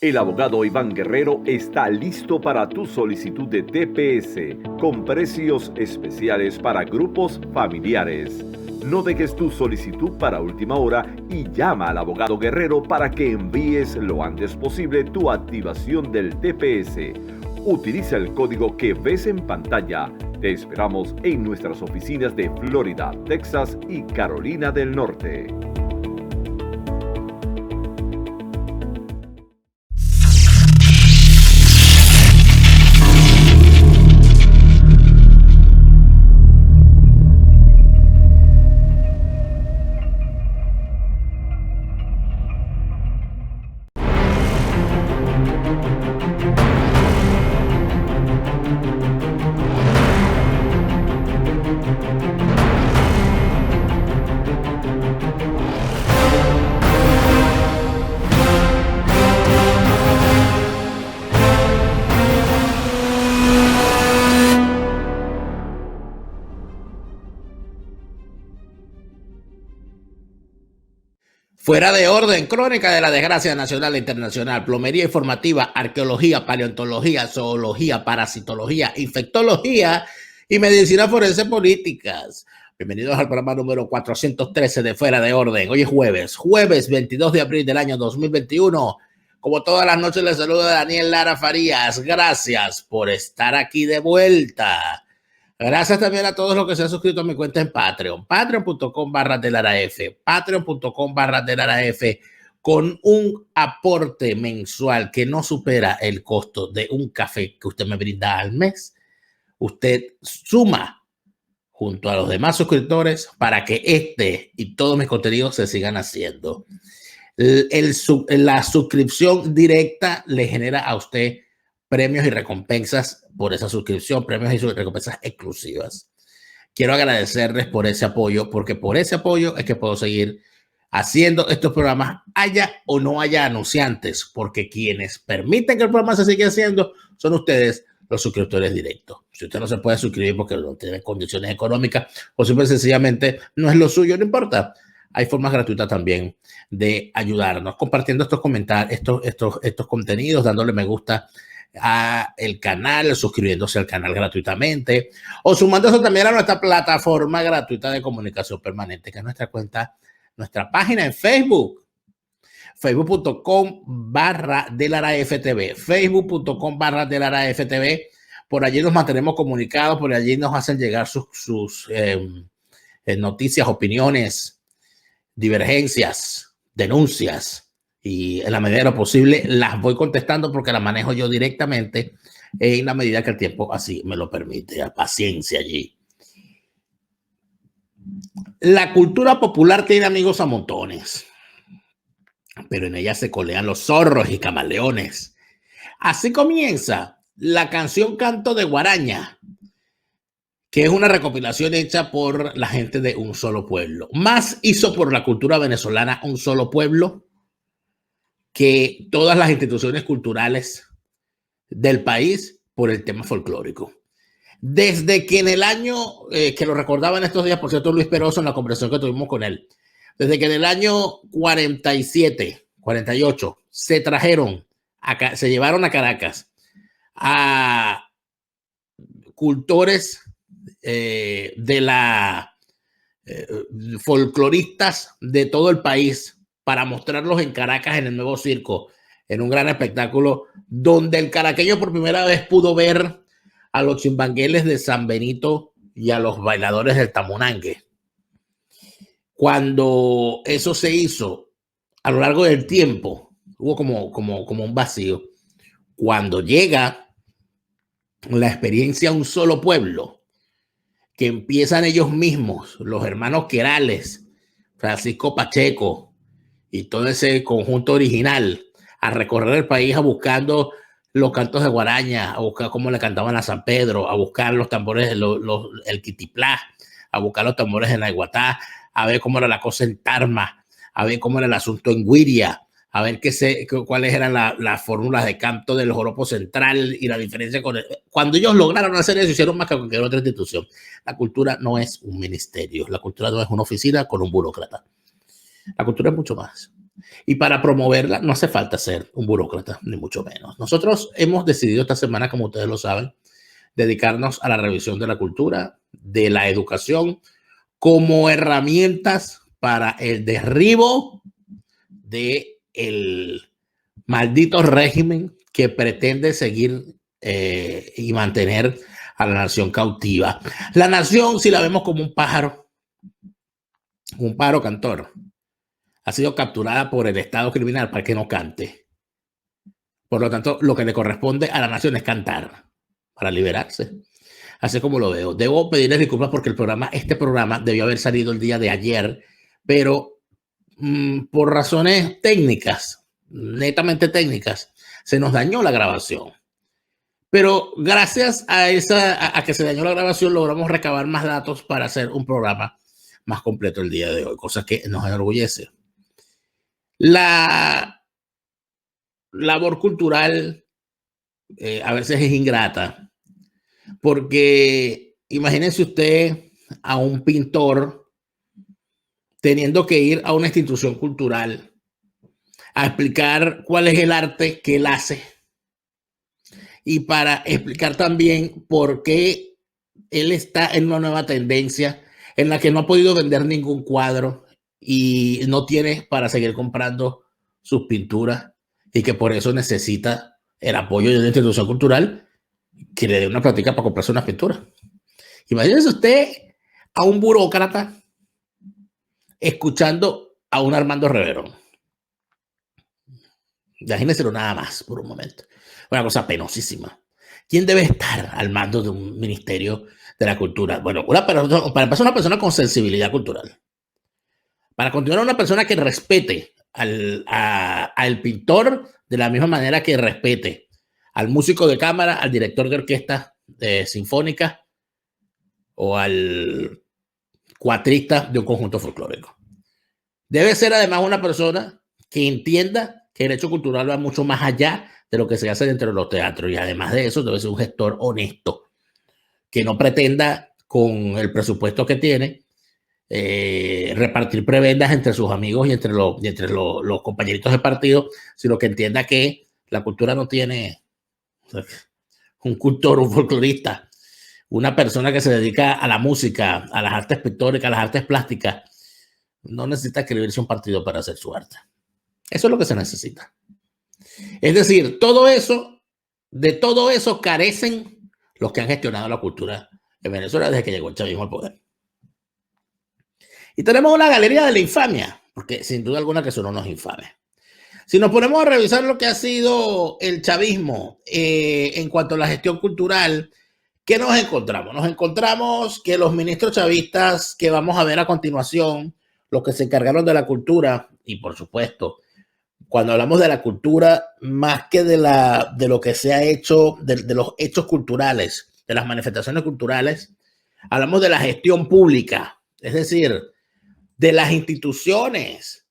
El abogado Iván Guerrero está listo para tu solicitud de TPS con precios especiales para grupos familiares. No dejes tu solicitud para última hora y llama al abogado Guerrero para que envíes lo antes posible tu activación del TPS. Utiliza el código que ves en pantalla. Te esperamos en nuestras oficinas de Florida, Texas y Carolina del Norte. Fuera de orden, crónica de la desgracia nacional e internacional, plomería informativa, arqueología, paleontología, zoología, parasitología, infectología y medicina forense políticas. Bienvenidos al programa número 413 de Fuera de Orden. Hoy es jueves 22 de abril del año 2021. Como todas las noches les saluda Daniel Lara Farías. Gracias por estar aquí de vuelta. Gracias también a todos los que se han suscrito a mi cuenta en Patreon, patreon.com/delaraf, patreon.com/delaraf, con un aporte mensual que no supera el costo de un café que usted me brinda al mes. Usted suma junto a los demás suscriptores para que este y todos mis contenidos se sigan haciendo. La suscripción directa le genera a usted premios y recompensas por esa suscripción, premios y recompensas exclusivas. Quiero agradecerles por ese apoyo, porque por ese apoyo es que puedo seguir haciendo estos programas, haya o no haya anunciantes, porque quienes permiten que el programa se siga haciendo son ustedes, los suscriptores directos. Si usted no se puede suscribir porque no tiene condiciones económicas o simple sencillamente no es lo suyo, no importa. Hay formas gratuitas también de ayudarnos, compartiendo estos comentarios, estos contenidos, dándole me gusta a el canal, suscribiéndose al canal gratuitamente o sumándose también a nuestra plataforma gratuita de comunicación permanente, que es nuestra cuenta, nuestra página en Facebook, facebook.com/delaraftv, facebook.com/delaraftv. Por allí nos mantenemos comunicados, por allí nos hacen llegar sus noticias, opiniones, divergencias, denuncias. Y en la medida de lo posible las voy contestando porque las manejo yo directamente en la medida que el tiempo así me lo permite. Paciencia allí. La cultura popular tiene amigos a montones, pero en ella se colean los zorros y camaleones. Así comienza la canción Canto de Guaraña, que es una recopilación hecha por la gente de Un Solo Pueblo. Más hizo por la cultura venezolana Un Solo Pueblo que todas las instituciones culturales del país por el tema folclórico. Desde que en el año, que lo recordaba en estos días, por cierto, Luis Peroso, en la conversación que tuvimos con él, desde que en el año 47, 48, se llevaron a Caracas a cultores folcloristas de todo el país, para mostrarlos en Caracas en el nuevo circo, en un gran espectáculo donde el caraqueño por primera vez pudo ver a los chimbangueles de San Benito y a los bailadores del Tamunangue. Cuando eso se hizo, a lo largo del tiempo, hubo como un vacío. Cuando llega la experiencia Un Solo Pueblo, que empiezan ellos mismos, los hermanos Querales, Francisco Pacheco, y todo ese conjunto original, a recorrer el país buscando los cantos de guaraña, a buscar cómo le cantaban a San Pedro, a buscar los tambores, el quitiplá, a buscar los tambores en la Iguatá, a ver cómo era la cosa en Tarma, a ver cómo era el asunto en Guiria, a ver cuáles eran las fórmulas de canto del joropo central y la diferencia con cuando ellos lograron hacer eso, hicieron más que cualquier otra institución. La cultura no es un ministerio, la cultura no es una oficina con un burócrata. La cultura es mucho más. Y para promoverla no hace falta ser un burócrata, ni mucho menos. Nosotros hemos decidido esta semana, como ustedes lo saben, dedicarnos a la revisión de la cultura, de la educación, como herramientas para el derribo del maldito régimen que pretende seguir y mantener a la nación cautiva. La nación, si la vemos como un pájaro cantor, ha sido capturada por el Estado criminal para que no cante. Por lo tanto, lo que le corresponde a la nación es cantar para liberarse. Así como lo veo. Debo pedirles disculpas porque este programa debió haber salido el día de ayer, pero por razones técnicas, netamente técnicas, se nos dañó la grabación. Pero gracias a que se dañó la grabación, logramos recabar más datos para hacer un programa más completo el día de hoy, cosa que nos enorgullece. La labor cultural a veces es ingrata, porque imagínense usted a un pintor teniendo que ir a una institución cultural a explicar cuál es el arte que él hace y para explicar también por qué él está en una nueva tendencia en la que no ha podido vender ningún cuadro y no tiene para seguir comprando sus pinturas y que por eso necesita el apoyo de una institución cultural que le dé una plática para comprarse unas pinturas. Imagínese usted a un burócrata escuchando a un Armando Reverón. Imagínenselo nada más por un momento. Una cosa penosísima. ¿Quién debe estar al mando de un ministerio de la cultura? Bueno, para empezar, una persona con sensibilidad cultural. Para continuar, una persona que respete al pintor de la misma manera que respete al músico de cámara, al director de orquesta sinfónica o al cuatrista de un conjunto folclórico. Debe ser además una persona que entienda que el hecho cultural va mucho más allá de lo que se hace dentro de los teatros y además de eso debe ser un gestor honesto que no pretenda con el presupuesto que tiene repartir prebendas entre sus amigos y entre los compañeritos de partido, sino que entienda que la cultura no tiene un cultor, un folclorista, una persona que se dedica a la música, a las artes pictóricas, a las artes plásticas, no necesita escribirse un partido para hacer su arte. Eso es lo que se necesita. Es decir, de todo eso carecen los que han gestionado la cultura en Venezuela desde que llegó el chavismo al poder. Y tenemos una galería de la infamia, porque sin duda alguna que eso no nos infame. Si nos ponemos a revisar lo que ha sido el chavismo en cuanto a la gestión cultural, ¿qué nos encontramos? Nos encontramos que los ministros chavistas que vamos a ver a continuación, los que se encargaron de la cultura, y por supuesto, cuando hablamos de la cultura, más que de lo que se ha hecho, de los hechos culturales, de las manifestaciones culturales, hablamos de la gestión pública, es decir, de las instituciones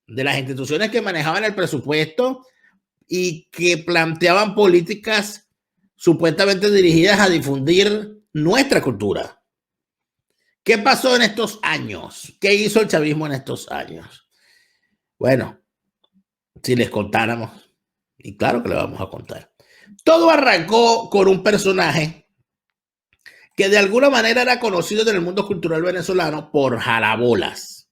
que manejaban el presupuesto y que planteaban políticas supuestamente dirigidas a difundir nuestra cultura. ¿Qué pasó en estos años? ¿Qué hizo el chavismo en estos años? Bueno, si les contáramos, y claro que le vamos a contar. Todo arrancó con un personaje que de alguna manera era conocido en el mundo cultural venezolano por jalabolas.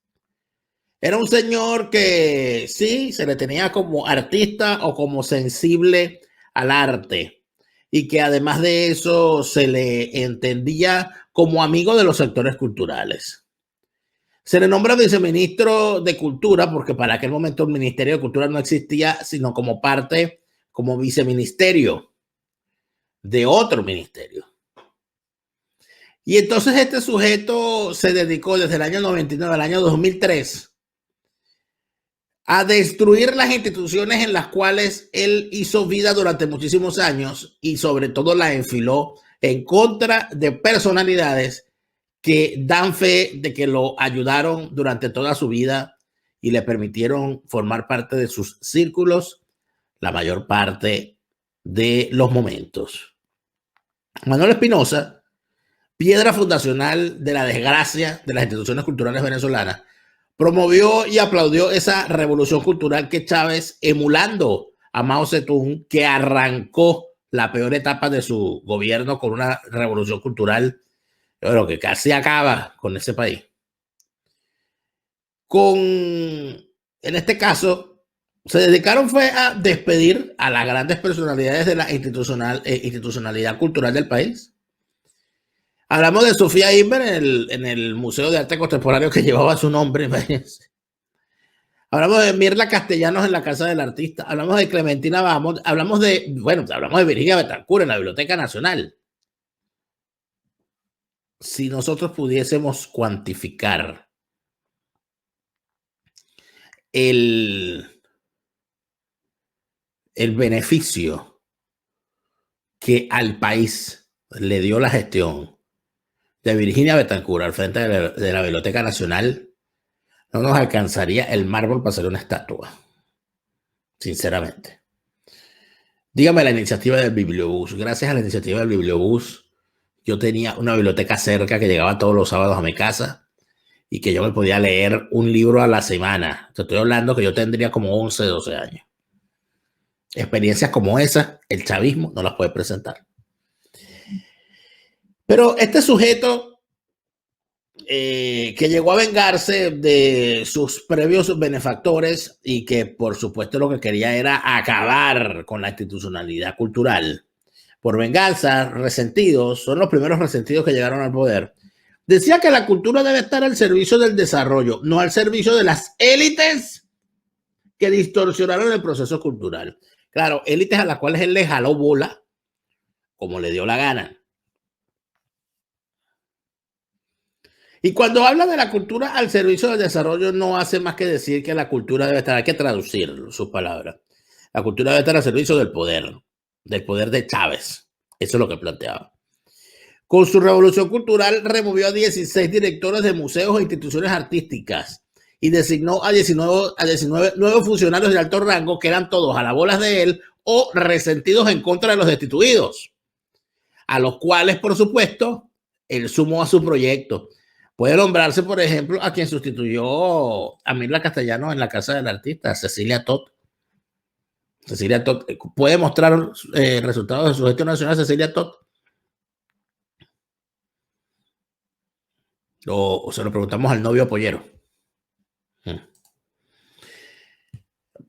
Era un señor que sí, se le tenía como artista o como sensible al arte y que además de eso se le entendía como amigo de los sectores culturales. Se le nombra viceministro de Cultura porque para aquel momento el Ministerio de Cultura no existía, sino como parte, como viceministerio de otro ministerio. Y entonces este sujeto se dedicó desde el año 99 al año 2003 a destruir las instituciones en las cuales él hizo vida durante muchísimos años y sobre todo la enfiló en contra de personalidades que dan fe de que lo ayudaron durante toda su vida y le permitieron formar parte de sus círculos la mayor parte de los momentos. Manuel Espinosa, piedra fundacional de la desgracia de las instituciones culturales venezolanas, promovió y aplaudió esa revolución cultural que Chávez, emulando a Mao Zedong, que arrancó la peor etapa de su gobierno con una revolución cultural, pero que casi acaba con ese país. En este caso, se dedicaron fue a despedir a las grandes personalidades de la institucionalidad cultural del país. Hablamos de Sofía Inver en el Museo de Arte Contemporáneo que llevaba su nombre. Hablamos de Mirla Castellanos en la Casa del Artista. Hablamos de Clementina Bamont. Hablamos de Virginia Betancourt en la Biblioteca Nacional. Si nosotros pudiésemos cuantificar el beneficio que al país le dio la gestión de Virginia Betancourt al frente de la Biblioteca Nacional, no nos alcanzaría el mármol para hacer una estatua, sinceramente. Dígame la iniciativa del Bibliobús. Gracias a la iniciativa del Bibliobús, yo tenía una biblioteca cerca que llegaba todos los sábados a mi casa y que yo me podía leer un libro a la semana. Te estoy hablando que yo tendría como 11, 12 años. Experiencias como esa, el chavismo no las puede presentar. Pero este sujeto que llegó a vengarse de sus previos benefactores y que por supuesto lo que quería era acabar con la institucionalidad cultural, por venganza, resentidos, son los primeros resentidos que llegaron al poder, decía que la cultura debe estar al servicio del desarrollo, no al servicio de las élites que distorsionaron el proceso cultural. Claro, élites a las cuales él le jaló bola como le dio la gana. Y cuando habla de la cultura al servicio del desarrollo, no hace más que decir que la cultura debe estar, hay que traducir sus palabras. La cultura debe estar al servicio del poder de Chávez. Eso es lo que planteaba. Con su revolución cultural removió a 16 directores de museos e instituciones artísticas y designó a 19 nuevos funcionarios de alto rango que eran todos a las bolas de él o resentidos en contra de los destituidos, a los cuales, por supuesto, él sumó a su proyecto. Puede nombrarse, por ejemplo, a quien sustituyó a Mirla Castellanos en la Casa del Artista, Cecilia Todd. Cecilia Todd puede mostrar resultados de su gestión nacional, Cecilia Todd. O se lo preguntamos al novio Pollero.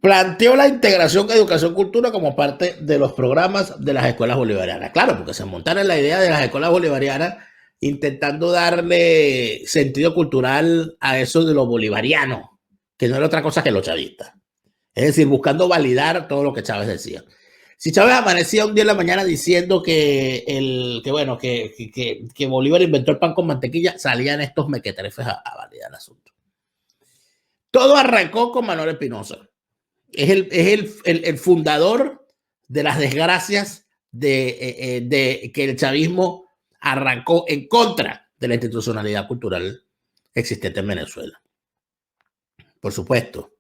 Planteó la integración educación-cultura como parte de los programas de las escuelas bolivarianas. Claro, porque se montaron la idea de las escuelas bolivarianas intentando darle sentido cultural a eso de lo bolivariano, que no era otra cosa que los chavistas. Es decir, buscando validar todo lo que Chávez decía. Si Chávez amanecía un día en la mañana diciendo que Bolívar inventó el pan con mantequilla, salían estos mequetrefes a validar el asunto. Todo arrancó con Manuel Espinosa. Es el fundador de las desgracias de que el chavismo arrancó en contra de la institucionalidad cultural existente en Venezuela. Por supuesto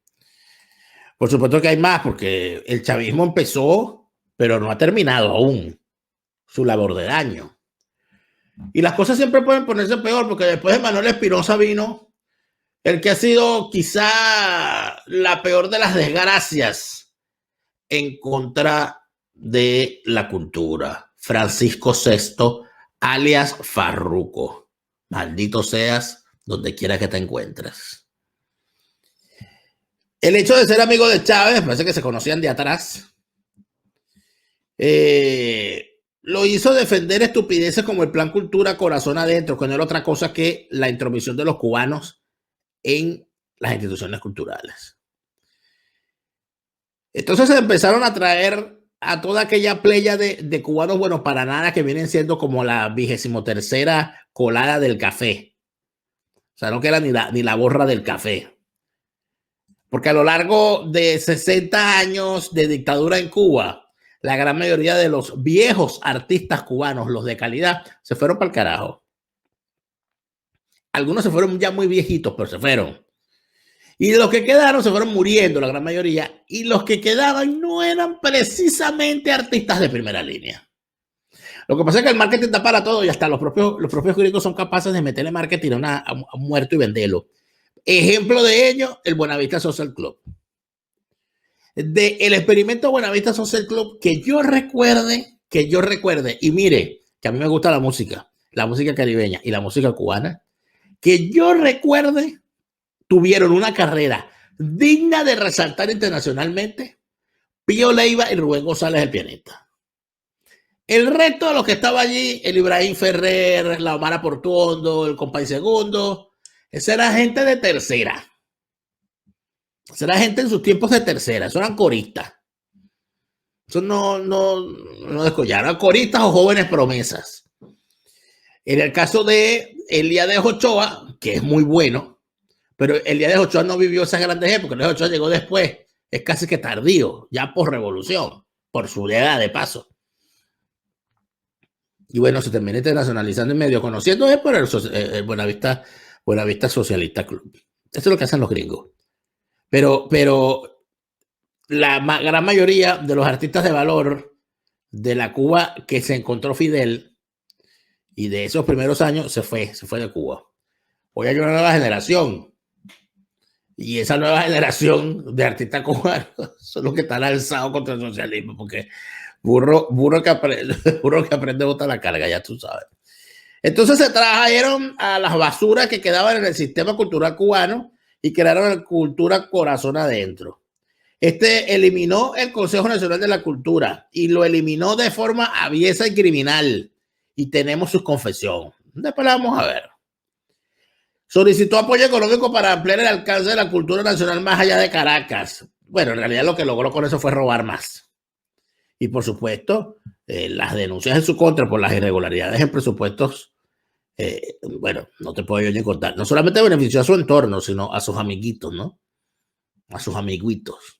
que hay más, porque el chavismo empezó, pero no ha terminado aún su labor de daño. Y las cosas siempre pueden ponerse peor, porque después de Manuel Espinosa vino el que ha sido quizá la peor de las desgracias en contra de la cultura, Francisco VI, alias Farruco. Maldito seas donde quiera que te encuentres. El hecho de ser amigo de Chávez, parece que se conocían de atrás, lo hizo defender estupideces como el Plan Cultura Corazón Adentro, que no era otra cosa que la intromisión de los cubanos en las instituciones culturales. Entonces se empezaron a traer a toda aquella playa de cubanos buenos para nada que vienen siendo como la 23ª colada del café. O sea, no que era ni la borra del café. Porque a lo largo de 60 años de dictadura en Cuba, la gran mayoría de los viejos artistas cubanos, los de calidad, se fueron para el carajo. Algunos se fueron ya muy viejitos, pero se fueron. Y los que quedaron se fueron muriendo, la gran mayoría. Y los que quedaban no eran precisamente artistas de primera línea. Lo que pasa es que el marketing da para todo y hasta los propios gringos son capaces de meterle marketing a un muerto y venderlo. Ejemplo de ello, el Buenavista Social Club. El experimento Buenavista Social Club que yo recuerde, y mire, que a mí me gusta la música caribeña y la música cubana, que yo recuerde, tuvieron una carrera digna de resaltar internacionalmente Pío Leiva y Rubén González, el pianista. El resto de los que estaba allí, el Ibrahim Ferrer, la Omar Portuondo, el Compay Segundo, esa era gente de tercera. Esa era gente en sus tiempos de tercera, eso eran coristas. Eso no descollaron, coristas o jóvenes promesas. En el caso de Elías Ochoa, que es muy bueno, pero Elías Ochoa no vivió esas grandes épocas. Elías Ochoa llegó después, es casi que tardío, ya por revolución, por su edad de paso. Y bueno, se termina internacionalizando y medio conociendo por el Buenavista Socialista Club. Eso es lo que hacen los gringos. Pero la gran mayoría de los artistas de valor de la Cuba que se encontró Fidel y de esos primeros años se fue de Cuba. Hoy hay una nueva generación y esa nueva generación de artistas cubanos son los que están alzados contra el socialismo, porque burro que aprende bota la carga, ya tú sabes. Entonces se trajeron a las basuras que quedaban en el sistema cultural cubano y crearon la cultura corazón adentro. Eliminó el Consejo Nacional de la Cultura y lo eliminó de forma aviesa y criminal. Y tenemos su confesión. Después la vamos a ver. Solicitó apoyo económico para ampliar el alcance de la cultura nacional más allá de Caracas. Bueno, en realidad lo que logró con eso fue robar más. Y por supuesto, las denuncias en su contra por las irregularidades en presupuestos, bueno, no te puedo yo ni contar. No solamente benefició a su entorno, sino a sus amiguitos, ¿no? A sus amiguitos.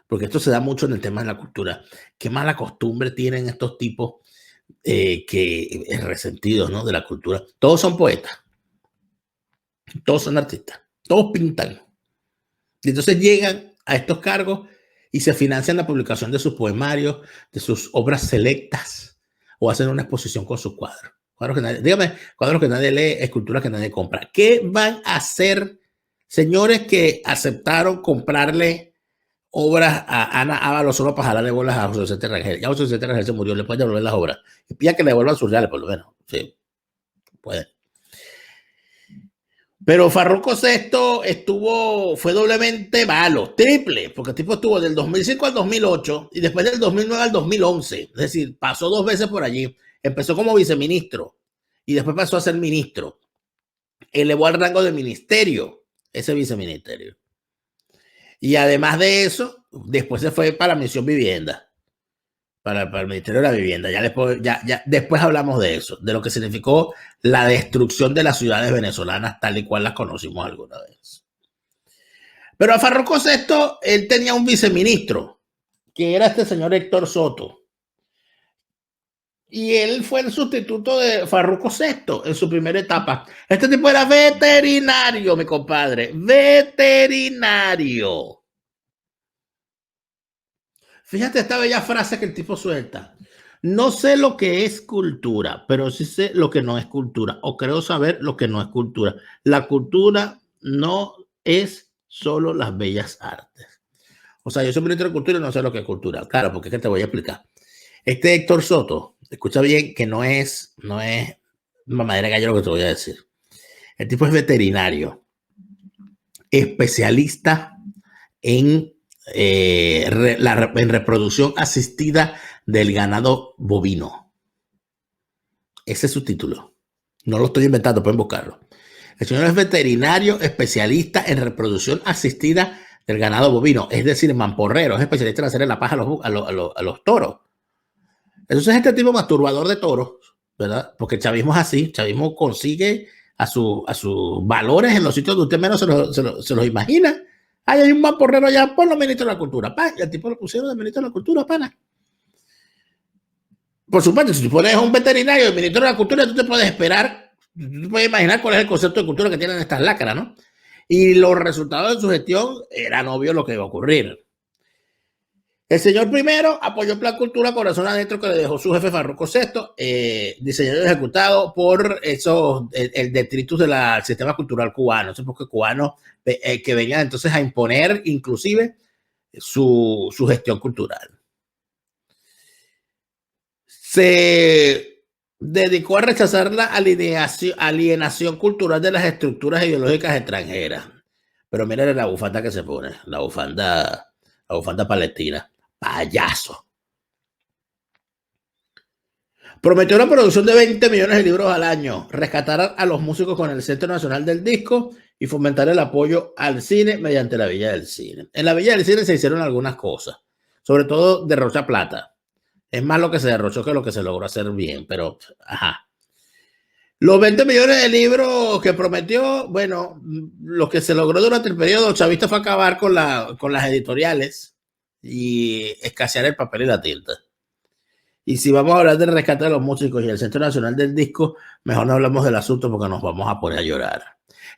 Porque esto se da mucho en el tema de la cultura. Qué mala costumbre tienen estos tipos que es resentidos, ¿no? De la cultura. Todos son poetas. Todos son artistas. Todos pintan. Y entonces llegan a estos cargos y se financian la publicación de sus poemarios, de sus obras selectas, o hacen una exposición con sus cuadros. Cuadros que nadie lee, esculturas que nadie compra. ¿Qué van a hacer señores que aceptaron comprarle obras a Ana Ábalos solo para jalarle bolas a José Vicente Rangel? Ya José Vicente Rangel se murió, le pueden devolver las obras. Y pilla que le devuelvan sus reales, por lo menos. Sí, pueden. Pero Farruko VI fue doblemente malo, triple, porque el tipo estuvo del 2005 al 2008 y después del 2009 al 2011. Es decir, pasó 2 veces por allí. Empezó como viceministro y después pasó a ser ministro. Elevó al rango de ministerio ese viceministerio. Y además de eso, después se fue para la misión vivienda, para el Ministerio de la Vivienda. Después hablamos de eso, de lo que significó la destrucción de las ciudades venezolanas tal y cual las conocimos alguna vez. Pero a Farruko VI, él tenía un viceministro, que era este señor Héctor Soto. Y él fue el sustituto de Farruko VI en su primera etapa. Este tipo era veterinario, mi compadre. Veterinario. Fíjate esta bella frase que el tipo suelta. No sé lo que es cultura, pero sí sé lo que no es cultura. O creo saber lo que no es cultura. La cultura no es solo las bellas artes. O sea, yo soy ministro de cultura y no sé lo que es cultura. Claro, porque es que te voy a explicar. Este Héctor Soto, escucha bien que no es mamadera de gallo lo que te voy a decir. El tipo es veterinario, especialista en reproducción asistida del ganado bovino. Ese es su título. No lo estoy inventando, pueden buscarlo. El señor es veterinario especialista en reproducción asistida del ganado bovino, es decir, mamporrero, es especialista en hacerle la paja a los toros. Entonces este tipo masturbador de toros, ¿verdad? Porque el chavismo es así, el chavismo consigue a sus valores en los sitios donde usted menos se los imagina. Ay, hay un mamporrero allá, ponlo ministro de la cultura. Pa, y el tipo lo pusieron de ministro de la cultura, pana. Por supuesto, si tú pones un veterinario de ministro de la cultura, tú te puedes esperar, tú puedes imaginar cuál es el concepto de cultura que tienen estas lácaras, ¿no? Y los resultados de su gestión eran obvios lo que iba a ocurrir. El señor primero apoyó el Plan Cultura Corazón Adentro que le dejó su jefe Farruko Sexto, diseñado y ejecutado por el detritus del sistema cultural cubano, esos porque cubanos que venían entonces a imponer inclusive su gestión cultural. Se dedicó a rechazar la alienación cultural de las estructuras ideológicas extranjeras. Pero miren la bufanda que se pone, la bufanda palestina. Payaso. Prometió la producción de 20 millones de libros al año, rescatar a los músicos con el Centro Nacional del Disco y fomentar el apoyo al cine mediante la Villa del Cine. En la Villa del Cine se hicieron algunas cosas, sobre todo derrocha plata. Es más lo que se derrochó que lo que se logró hacer bien, pero ajá. Los 20 millones de libros que prometió, bueno, lo que se logró durante el periodo chavista fue acabar con las editoriales y escasear el papel y la tinta. Y si vamos a hablar del rescate de los músicos y el Centro Nacional del Disco, mejor no hablamos del asunto porque nos vamos a poner a llorar.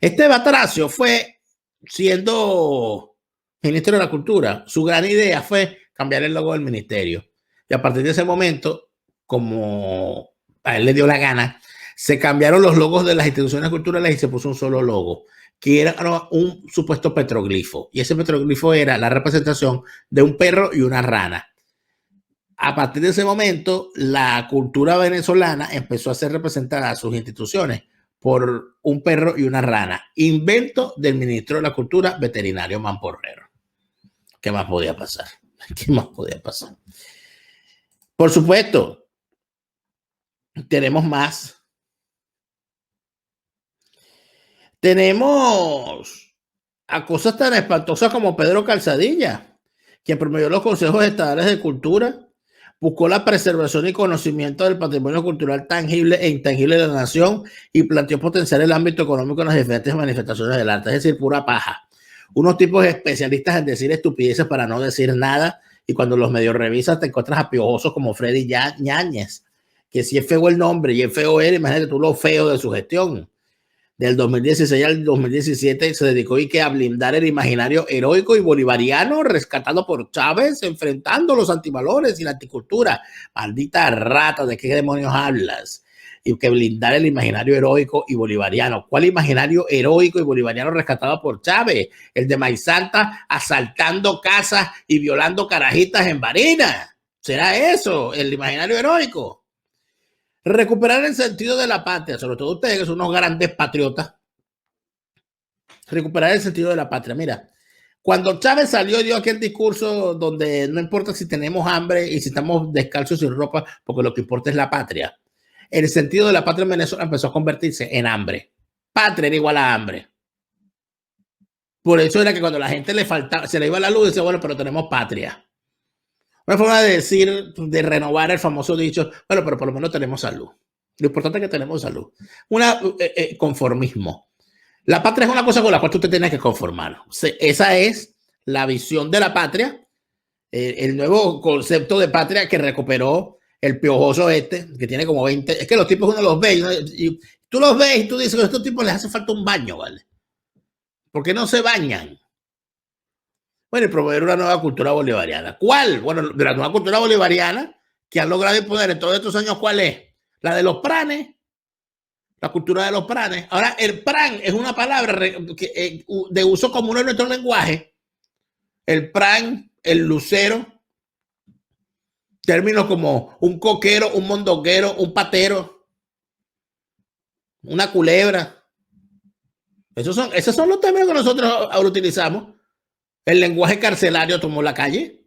Este Batracio fue, siendo ministro de la Cultura, su gran idea fue cambiar el logo del ministerio. Y a partir de ese momento, como a él le dio la gana, se cambiaron los logos de las instituciones culturales y se puso un solo logo, que era un supuesto petroglifo. Y ese petroglifo era la representación de un perro y una rana. A partir de ese momento, la cultura venezolana empezó a ser representada a sus instituciones por un perro y una rana. Invento del ministro de la Cultura, veterinario Mamporrero. ¿Qué más podía pasar? ¿Qué más podía pasar? Por supuesto, tenemos más. Tenemos a cosas tan espantosas como Pedro Calzadilla, quien promovió los consejos estadales de cultura, buscó la preservación y conocimiento del patrimonio cultural tangible e intangible de la nación y planteó potenciar el ámbito económico en las diferentes manifestaciones del arte, es decir, pura paja. Unos tipos especialistas en decir estupideces para no decir nada, y cuando los medios revisas te encuentras a piojosos como Freddy Ñáñez, que si es feo el nombre y es feo él, imagínate tú lo feo de su gestión. Del 2016 al 2017 se dedicó a blindar el imaginario heroico y bolivariano rescatado por Chávez, enfrentando los antivalores y la anticultura. Maldita rata, ¿de qué demonios hablas? Y que blindar el imaginario heroico y bolivariano. ¿Cuál imaginario heroico y bolivariano rescatado por Chávez? El de Maizanta asaltando casas y violando carajitas en Barinas. ¿Será eso el imaginario heroico? Recuperar el sentido de la patria, sobre todo ustedes que son unos grandes patriotas. Recuperar el sentido de la patria. Mira, cuando Chávez salió y dio aquel discurso donde no importa si tenemos hambre y si estamos descalzos sin ropa, porque lo que importa es la patria. El sentido de la patria en Venezuela empezó a convertirse en hambre. Patria era igual a hambre. Por eso era que cuando la gente le faltaba, se le iba la luz, decía, bueno, pero tenemos patria. Una forma de decir, de renovar el famoso dicho, bueno, pero por lo menos tenemos salud. Lo importante es que tenemos salud. Conformismo. La patria es una cosa con la cual tú te tienes que conformar. Esa es la visión de la patria, el nuevo concepto de patria que recuperó el piojoso que tiene como 20. Es que los tipos uno los ve y tú los ves y tú dices que a estos tipos les hace falta un baño, ¿vale? ¿Por qué no se bañan? Bueno, y promover una nueva cultura bolivariana. ¿Cuál? Bueno, de la nueva cultura bolivariana que han logrado imponer en todos estos años, ¿cuál es? La de los pranes, la cultura de los pranes. Ahora, el pran es una palabra de uso común en nuestro lenguaje. El pran, el lucero, términos como un coquero, un mondonguero, un patero, una culebra. Esos son los términos que nosotros ahora utilizamos. El lenguaje carcelario tomó la calle.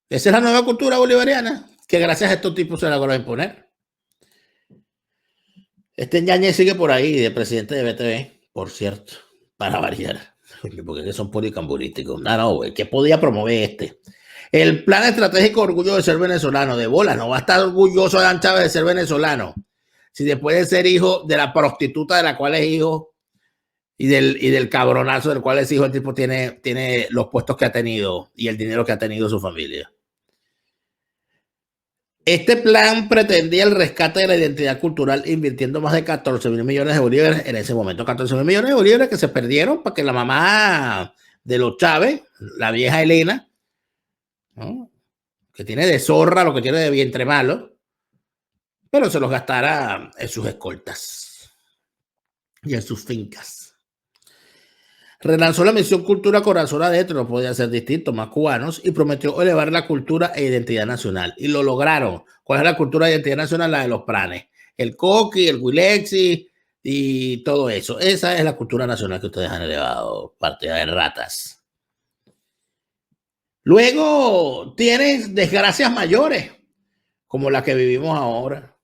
Esa es la nueva cultura bolivariana que gracias a estos tipos se logró imponer. Este Ñañez sigue por ahí de presidente de BTV, por cierto, para variar, porque son policamburísticos. No, güey, ¿qué podía promover El plan estratégico orgullo de ser venezolano, de bola, no va a estar orgulloso Adán Chávez de ser venezolano. Si después de ser hijo de la prostituta de la cual es hijo, y del cabronazo del cual es hijo, el tipo tiene los puestos que ha tenido y el dinero que ha tenido su familia. Este plan pretendía el rescate de la identidad cultural invirtiendo más de 14.000 millones de bolívares en ese momento. 14.000 millones de bolívares que se perdieron para que la mamá de los Chávez, la vieja Elena, ¿no? Que tiene de zorra lo que tiene de vientre malo, pero se los gastara en sus escoltas y en sus fincas. Relanzó la misión Cultura Corazón Adentro, no podía ser distinto, más cubanos, y prometió elevar la cultura e identidad nacional. Y lo lograron. ¿Cuál es la cultura e identidad nacional? La de los pranes. El coqui, el huilexi y todo eso. Esa es la cultura nacional que ustedes han elevado, partida de ratas. Luego tienes desgracias mayores, como la que vivimos ahora,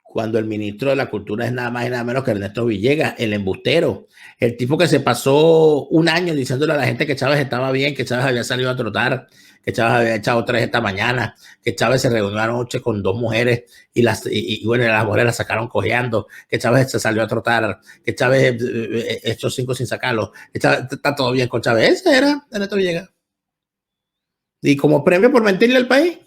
cuando el ministro de la Cultura es nada más y nada menos que Ernesto Villegas, el embustero, el tipo que se pasó un año diciéndole a la gente que Chávez estaba bien, que Chávez había salido a trotar, que Chávez había echado 3 esta mañana, que Chávez se reunió anoche con 2 mujeres y bueno, las mujeres las sacaron cojeando, que Chávez se salió a trotar, que Chávez echó 5 sin sacarlo, que Chávez, está todo bien con Chávez. Ese era Ernesto Villegas. Y como premio por mentirle al país,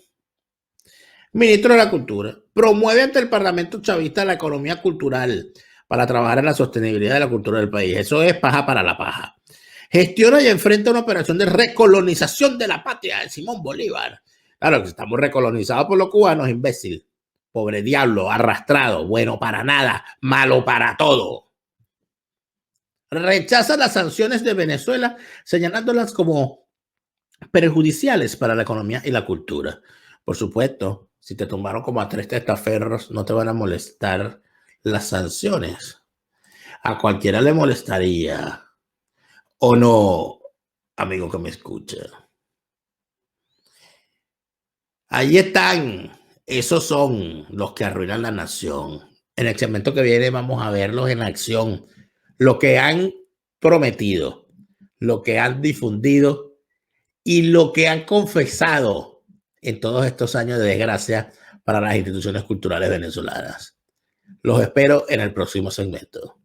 ministro de la Cultura, promueve ante el Parlamento chavista la economía cultural para trabajar en la sostenibilidad de la cultura del país. Eso es paja para la paja. Gestiona y enfrenta una operación de recolonización de la patria de Simón Bolívar. Claro que estamos recolonizados por los cubanos, imbécil. Pobre diablo, arrastrado, bueno para nada, malo para todo. Rechaza las sanciones de Venezuela, señalándolas como perjudiciales para la economía y la cultura. Por supuesto, si te tumbaron como a 3 testaferros, no te van a molestar las sanciones. A cualquiera le molestaría. ¿O no, amigo que me escucha? Ahí están. Esos son los que arruinan la nación. En el segmento que viene vamos a verlos en acción. Lo que han prometido, lo que han difundido y lo que han confesado en todos estos años de desgracia para las instituciones culturales venezolanas. Los espero en el próximo segmento.